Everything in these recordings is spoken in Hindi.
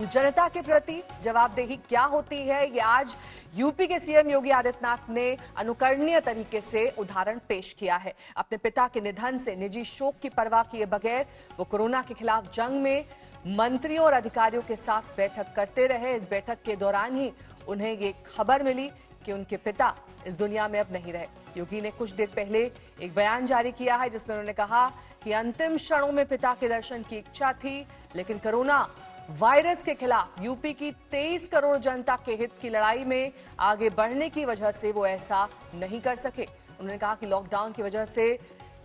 जनता के प्रति जवाबदेही क्या होती है, ये आज यूपी के सीएम योगी आदित्यनाथ ने अनुकरणीय तरीके से उदाहरण पेश किया है। अपने पिता के निधन से निजी शोक की परवाह किए बगैर वो कोरोना के खिलाफ जंग में मंत्रियों और अधिकारियों के साथ बैठक करते रहे। इस बैठक के दौरान ही उन्हें ये खबर मिली कि उनके पिता इस दुनिया में अब नहीं रहे। योगी ने कुछ देर पहले एक बयान जारी किया है जिसमें उन्होंने कहा कि अंतिम क्षणों में पिता के दर्शन की इच्छा थी, लेकिन कोरोना वायरस के खिलाफ यूपी की 23 करोड़ जनता के हित की लड़ाई में आगे बढ़ने की वजह से वो ऐसा नहीं कर सके। उन्होंने कहा कि लॉकडाउन की वजह से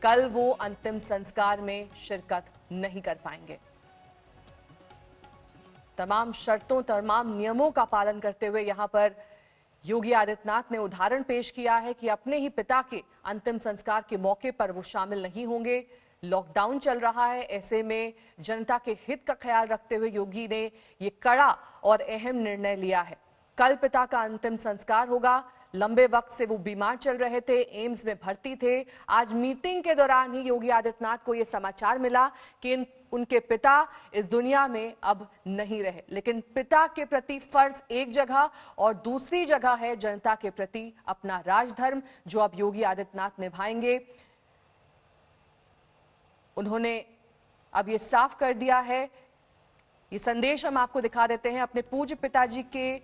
कल वो अंतिम संस्कार में शिरकत नहीं कर पाएंगे। तमाम शर्तों, तमाम नियमों का पालन करते हुए यहां पर योगी आदित्यनाथ ने उदाहरण पेश किया है कि अपने ही पिता के अंतिम संस्कार के मौके पर वो शामिल नहीं होंगे। लॉकडाउन चल रहा है, ऐसे में जनता के हित का ख्याल रखते हुए योगी ने ये कड़ा और अहम निर्णय लिया है। कल पिता का अंतिम संस्कार होगा। लंबे वक्त से वो बीमार चल रहे थे, एम्स में भर्ती थे। आज मीटिंग के दौरान ही योगी आदित्यनाथ को ये समाचार मिला कि उनके पिता इस दुनिया में अब नहीं रहे, लेकिन पिता के प्रति फर्ज एक जगह और दूसरी जगह है जनता के प्रति अपना राजधर्म, जो अब योगी आदित्यनाथ निभाएंगे। उन्होंने अब ये साफ कर दिया है। ये संदेश हम आपको दिखा देते हैं। अपने पूज्य पिताजी के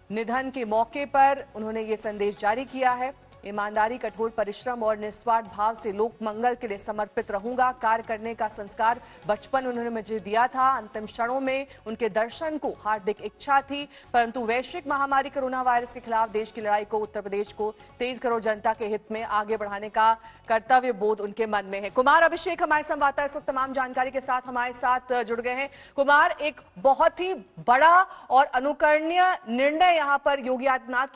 निधन के मौके पर उन्होंने ये संदेश जारी किया है। ईमानदारी, कठोर परिश्रम और निस्वार्थ भाव से लोक मंगल के लिए समर्पित रहूंगा। कार्य करने का संस्कार बचपन उन्होंने मुझे दिया था। अंतिम क्षणों में उनके दर्शन को हार्दिक इच्छा थी, परंतु वैश्विक महामारी कोरोना वायरस के खिलाफ देश की लड़ाई को, उत्तर प्रदेश को 23 करोड़ जनता के हित में आगे बढ़ाने का कर्तव्य बोध उनके मन में है। कुमार अभिषेक हमारे संवाददाता इस वक्त तमाम जानकारी के साथ हमारे साथ जुड़ गए हैं। कुमार, एक बहुत ही बड़ा और अनुकरणीय निर्णय यहाँ पर योगी आदित्यनाथ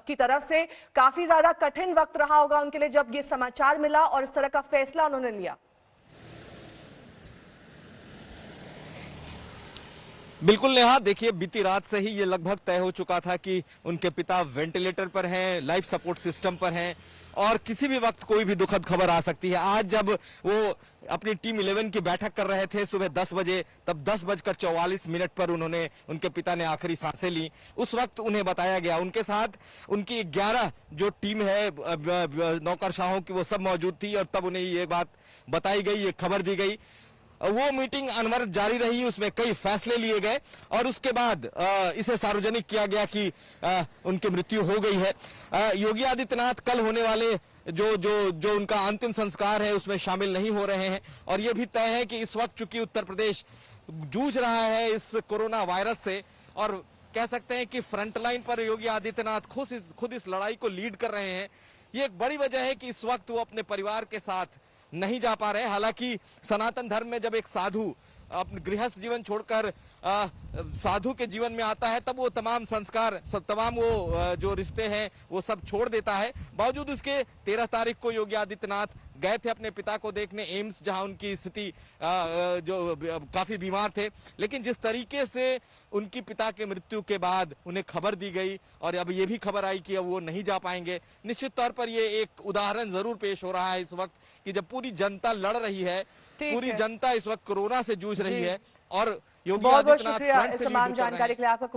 की तरफ से, काफी ज्यादा कठिन वक्त रहा होगा उनके लिए जब ये समाचार मिला और इस तरह का फैसला उन्होंने लिया। बिल्कुल नेहा, देखिए बीती रात से ही ये लगभग तय हो चुका था कि उनके पिता वेंटिलेटर पर हैं, लाइफ सपोर्ट सिस्टम पर हैं और किसी भी वक्त कोई भी दुखद खबर आ सकती है। आज जब वो अपनी टीम 11 की बैठक कर रहे थे सुबह 10 बजे, तब 10:44 पर उनके पिता ने आखिरी सांसें ली। उस वक्त उन्हें बताया गया, उनके साथ उनकी 11 जो टीम है नौकरशाहों की, वो सब मौजूद थी और तब उन्हें ये बात बताई गई, ये खबर दी गई। वो मीटिंग अनवरत जारी रही, उसमें कई फैसले लिए गए और उसके बाद इसे सार्वजनिक किया गया कि उनकी मृत्यु हो गई है। योगी आदित्यनाथ कल होने वाले जो उनका अंतिम संस्कार है उसमें शामिल नहीं हो रहे हैं और ये भी तय है कि इस वक्त चूंकि उत्तर प्रदेश जूझ रहा है इस कोरोना वायरस से और कह सकते हैं कि फ्रंटलाइन पर योगी आदित्यनाथ खुद इस लड़ाई को लीड कर रहे हैं। ये एक बड़ी वजह है कि इस वक्त वो अपने परिवार के साथ नहीं जा पा रहे। हालांकि सनातन धर्म में जब एक साधु अपने गृहस्थ जीवन छोड़कर साधु के जीवन में आता है, तब वो तमाम संस्कार, तमाम वो जो रिश्ते हैं वो सब छोड़ देता है। बावजूद उसके 13 तारीख को योगी आदित्यनाथ गए थे अपने पिता को देखने एम्स, जहां उनकी स्थिति जो काफी बीमार थे, लेकिन जिस तरीके से उनकी पिता के मृत्यु के बाद उन्हें खबर दी गई और अब ये भी खबर आई कि अब वो नहीं जा पाएंगे, निश्चित तौर पर ये एक उदाहरण जरूर पेश हो रहा है इस वक्त कि जब पूरी जनता लड़ रही है, पूरी जनता इस वक्त कोरोना से जूझ रही है और योगी आदित्यनाथ फ्रंट से लीड कर रहे हैं।